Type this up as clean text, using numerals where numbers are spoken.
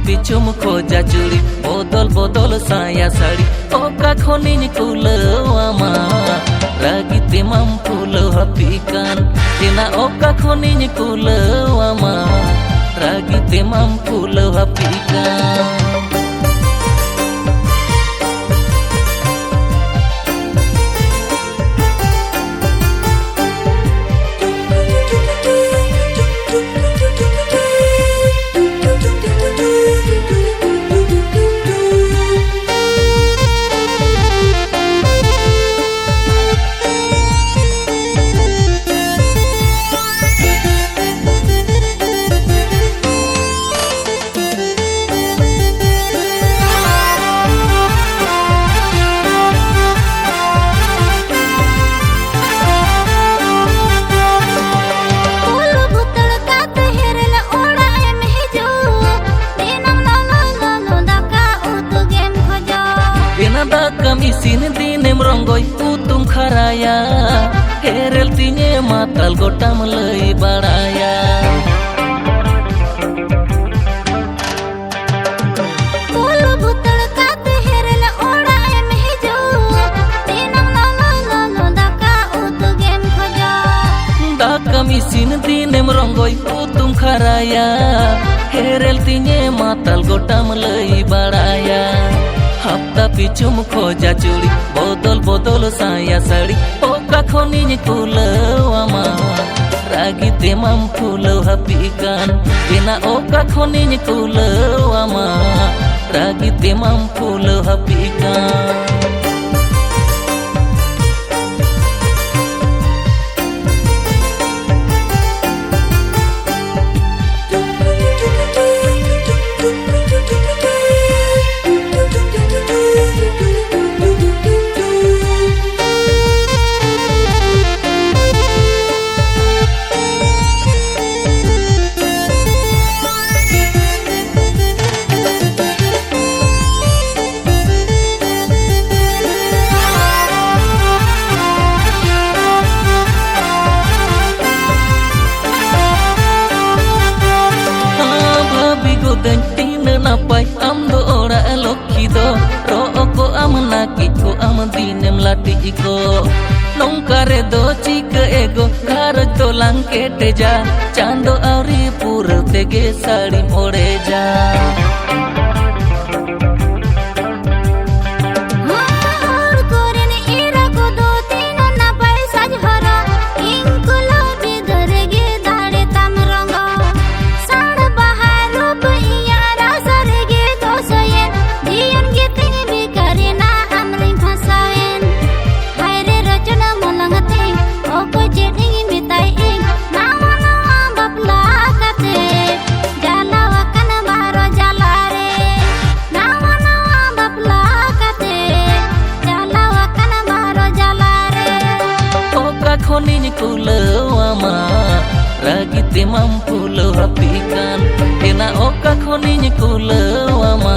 पिछुम खोजा चूड़ी बदल बदल साया साड़ी ओका खनिन कुलवामा रागिते माम फुलवा पिकान तेना ओका खनिन कुलवामा रागिते माम फुलवा पिकान kami sini dinem ronggoi utum kharaya herel tinye matal gotam lei baraya kul butal kat herel oda em hejo dinam lolo daka utugem khoja da kami sini dinem ronggoi utum kharaya herel tinye matal gotam lei baraya हफ्ता पिछुम खोजा चूड़ी बदल बदल साया साड़ी ओका खनिन कुलवामा रागिते माम फुलवा पिकान तेना ओका खनिन कुलवामा रागिते माम फुलवा पिकान napai am do ora lokhi do ro ko am naki ko am dinem lati ko nongkare do chika ego kar to langkete ja chando auri pur tege sari more ja खनिन Pulwama रागिते माम फुलवा पिकान तेना ओका खनिन कुलवामा